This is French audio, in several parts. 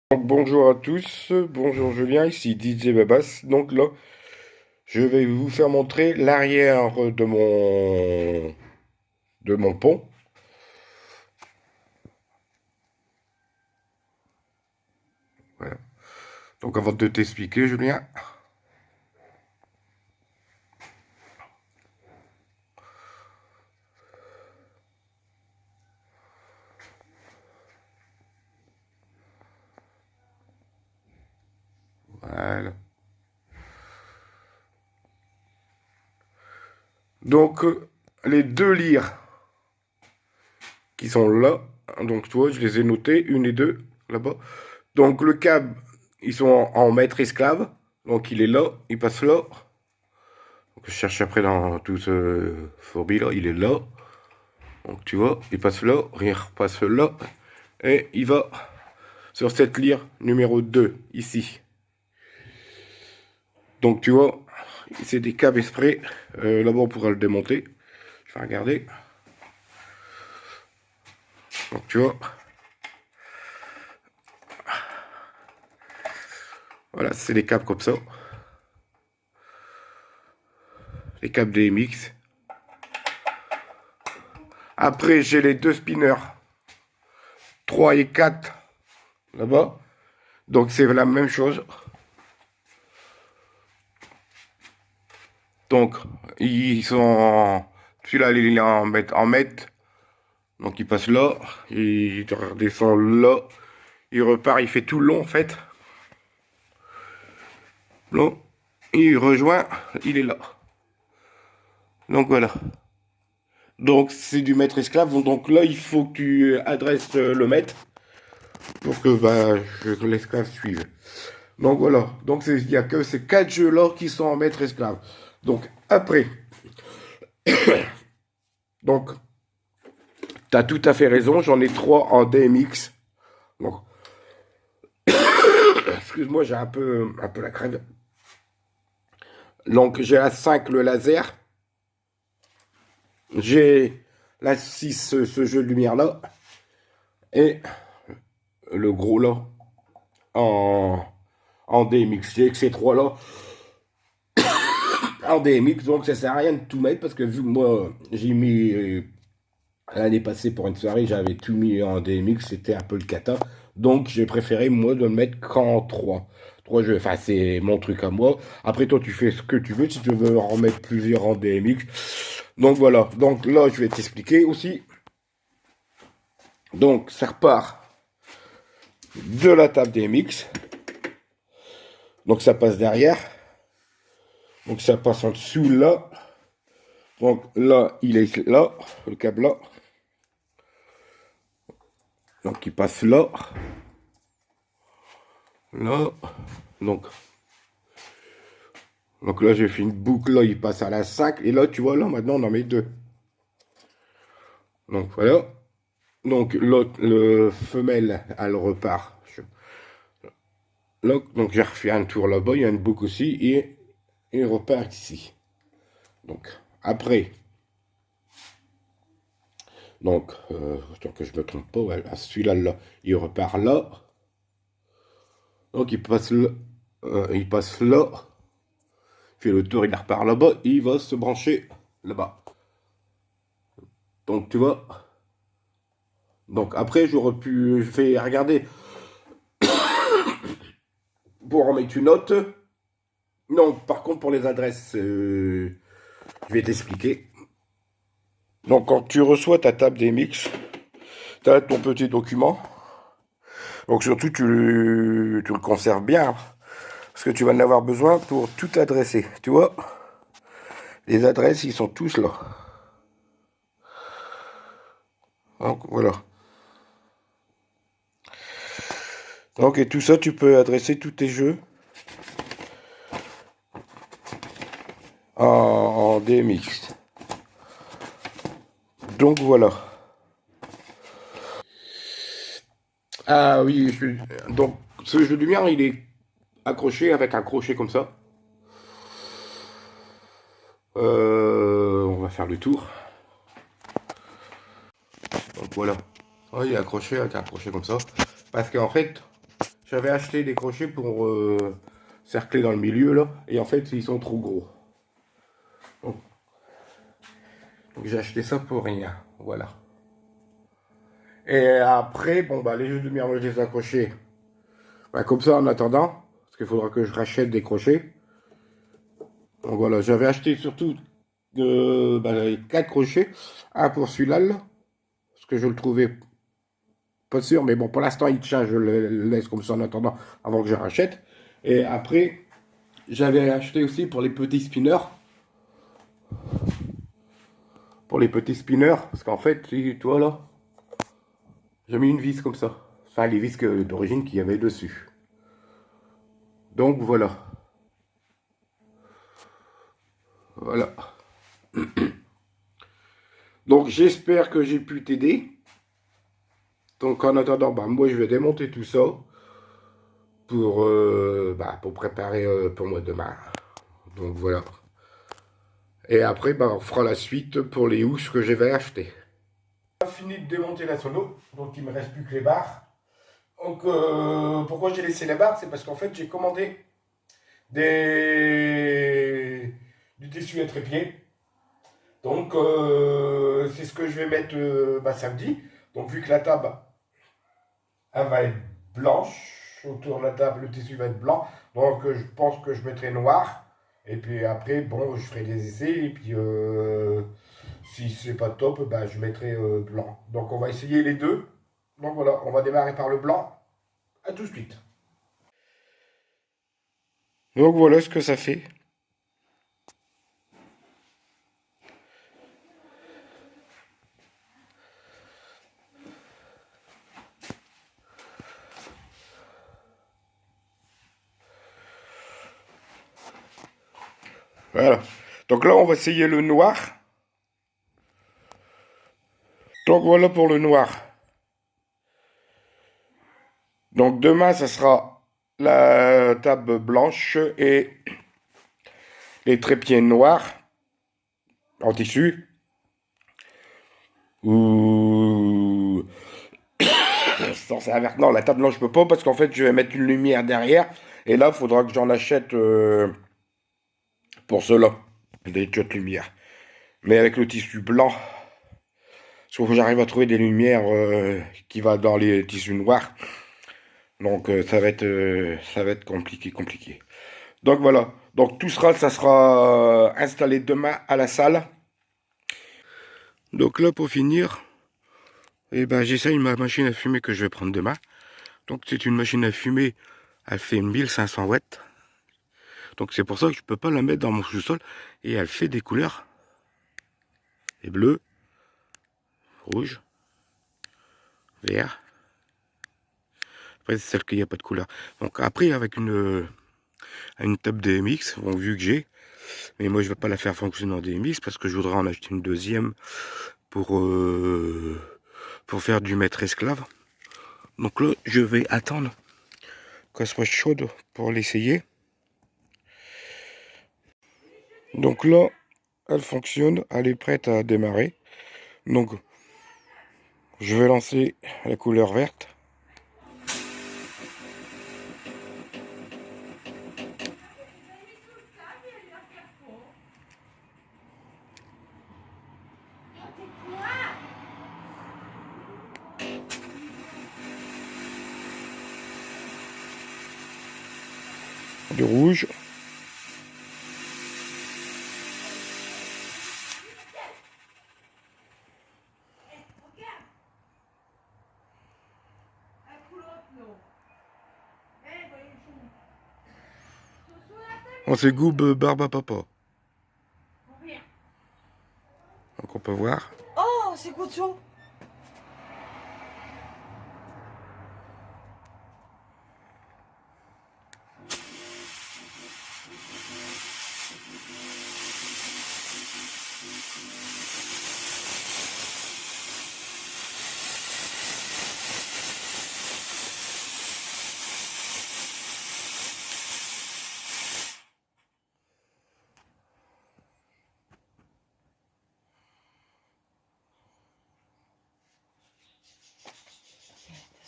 Donc, bonjour à tous, bonjour Julien, ici DJ Babas. Donc là, je vais vous faire montrer l'arrière de mon pont. Voilà. Donc avant de t'expliquer, Julien, voilà. Donc les deux lyres qui sont là, donc tu vois, je les ai notés, une et deux là-bas. Donc le câble, ils sont en mètre esclave, donc il est là, il passe là. Donc, je cherche après dans tout ce fourbi là, il est là. Donc tu vois, il passe là, il repasse là, et il va sur cette lyre numéro 2, ici. Donc tu vois, c'est des câbles exprès. Là-bas, on pourra le démonter. Je vais regarder. Donc tu vois, voilà, c'est des câbles comme ça. Les câbles DMX. Après, j'ai les deux spinners, 3 et 4, là-bas. Donc c'est la même chose. Donc, ils sont... Celui-là, il est en mètre. Donc il passe là, il redescend là, il repart, il fait tout le long en fait. Long, il rejoint, il est là. Donc voilà. Donc c'est du maître esclave. Donc là, il faut que tu adresses le maître pour que l'esclave suive. Donc voilà. Donc il n'y a que ces quatre jeux-là qui sont en maître esclave. Donc après, donc tu as tout à fait raison. J'en ai trois en DMX. Donc, excuse-moi, j'ai un peu la crève. Donc j'ai la 5 le laser. J'ai la 6 ce jeu de lumière là. Et le gros là en, en DMX. J'ai que ces trois là en DMX, donc ça sert à rien de tout mettre parce que vu que moi j'ai mis l'année passée pour une soirée, j'avais tout mis en DMX, c'était un peu le cata. Donc j'ai préféré moi de le mettre qu'en 3. 3 jeux, enfin c'est mon truc à moi. Après toi tu fais ce que tu veux, si tu veux en remettre plusieurs en DMX. Donc voilà, donc là je vais t'expliquer aussi. Donc ça repart de la table DMX. Donc ça passe derrière. Donc ça passe en dessous là. Donc là, il est là, le câble là. Donc il passe là. Là. Donc, donc là, j'ai fait une boucle là, il passe à la 5. Et là, tu vois, là, maintenant, on en met deux. Donc voilà. Donc l'autre, le femelle, elle repart. Là, donc j'ai refait un tour là-bas, il y a une boucle aussi. Et il repart ici. Donc après. Donc, tant que je me trompe pas, ouais, celui-là, là, il repart là. Donc il passe là. Il passe là. Il fait le tour, il repart là-bas. Et il va se brancher là-bas. Donc tu vois. Donc après, j'aurais pu. Je vais regarder pour en mettre une autre. Non, par contre, pour les adresses, je vais t'expliquer. Donc, quand tu reçois ta table des mix, tu as ton petit document. Donc, surtout, tu le conserves bien. Parce que tu vas en avoir besoin pour tout adresser. Tu vois, les adresses, ils sont tous là. Donc, voilà. Donc, et tout ça, tu peux adresser tous tes jeux en DMX. Donc, voilà. Ah oui, donc ce jeu de lumière, il est accroché avec un crochet comme ça. On va faire le tour. Donc voilà. Oh, il est accroché avec un crochet comme ça. Parce qu'en fait, J'avais acheté des crochets pour cercler dans le milieu là, et en fait ils sont trop gros. Donc j'ai acheté ça pour rien, voilà. Et après, bon bah les jeux de lumière, moi je les ai accrochés. Bah, comme ça en attendant, parce qu'il faudra que je rachète des crochets. Donc voilà, j'avais acheté surtout 4 crochets. Un pour celui-là, là, parce que je le trouvais pas sûr, mais bon pour l'instant il tient, je le laisse comme ça en attendant avant que je rachète. Et après, j'avais acheté aussi pour les petits spinners. Pour les petits spinners, parce qu'en fait, tu vois là, j'ai mis une vis comme ça. Enfin, les vis d'origine qu'il y avait dessus. Donc voilà. Voilà. Donc j'espère que j'ai pu t'aider. Donc en attendant, bah, moi je vais démonter tout ça pour préparer pour moi demain. Donc voilà. Et après, bah, on fera la suite pour les housses que je vais acheter. J'ai fini de démonter la sono, donc il me reste plus que les barres. Donc pourquoi j'ai laissé les barres, c'est parce qu'en fait j'ai commandé du tissu à trépied. Donc c'est ce que je vais mettre samedi. Donc vu que la table elle va être blanche, autour de la table le tissu va être blanc. Donc je pense que je mettrai noir. Et puis après, bon, je ferai des essais. Et puis si c'est pas top, bah, je mettrai blanc. Donc on va essayer les deux. Donc voilà, on va démarrer par le blanc. À tout de suite. Donc voilà ce que ça fait. Voilà. Donc là, on va essayer le noir. Donc voilà pour le noir. Donc demain, ça sera la table blanche et les trépieds noirs en tissu. Ou non, la table blanche je peux pas parce qu'en fait je vais mettre une lumière derrière et là il faudra que j'en achète pour cela des de lumière. Mais avec le tissu blanc, il faut que j'arrive à trouver des lumières qui va dans les tissus noirs. Donc ça va être compliqué. Donc voilà. Donc tout ça sera installé demain à la salle. Donc là pour finir, eh ben, j'essaye ma machine à fumer que je vais prendre demain. Donc c'est une machine à fumer, elle fait 1500 watts. Donc c'est pour ça que je peux pas la mettre dans mon sous-sol. Et elle fait des couleurs. Et bleu, rouge, vert. Après c'est celle qu'il n'y a pas de couleur. Donc après avec une table DMX, bon vu que j'ai. Mais moi je vais pas la faire fonctionner en DMX parce que je voudrais en acheter une deuxième pour faire du maître esclave. Donc là je vais attendre qu'elle soit chaude pour l'essayer. Donc là, elle fonctionne, elle est prête à démarrer. Donc, je vais lancer la couleur verte. Du rouge. On c'est goût barbe à papa. Donc on peut voir. Oh, c'est quoi ça?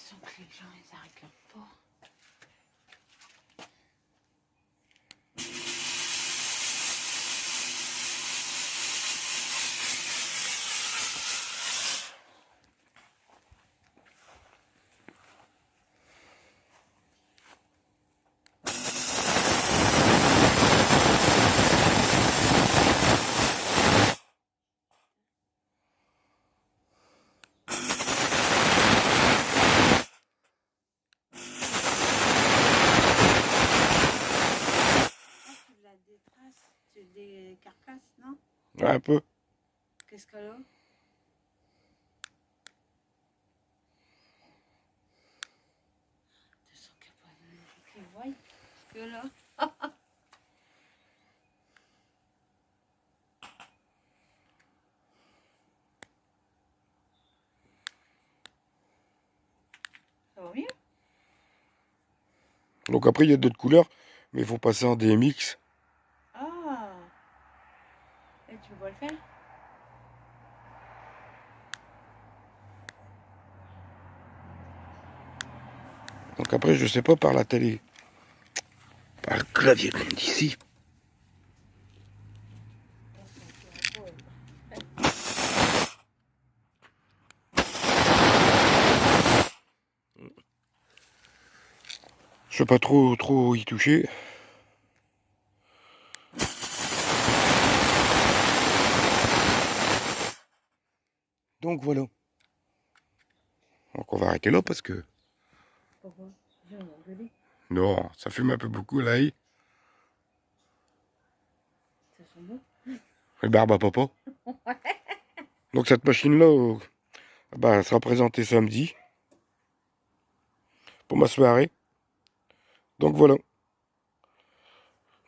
Attention que les gens ils arrêtent leur pas. Un peu. Qu'est-ce qu'elle a? Tu sens qu'il n'y a pas de qui voit. Parce que là. Ça va mieux? Donc après, il y a d'autres couleurs, mais il faut passer en DMX. Ah! Et tu peux pas le faire? Donc après, je sais pas par la télé. Par le clavier comme d'ici. Je vais pas trop y toucher. Donc voilà. Donc on va arrêter là parce que... Pourquoi? J'ai engueulé. Non, ça fume un peu beaucoup l'ail. Ça sent bon. Et barbe à papa. Donc cette machine-là, bah, elle sera présentée samedi. Pour ma soirée. Donc voilà.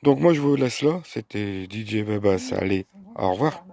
Donc moi je vous laisse là. C'était DJ Babas. Allez, au revoir.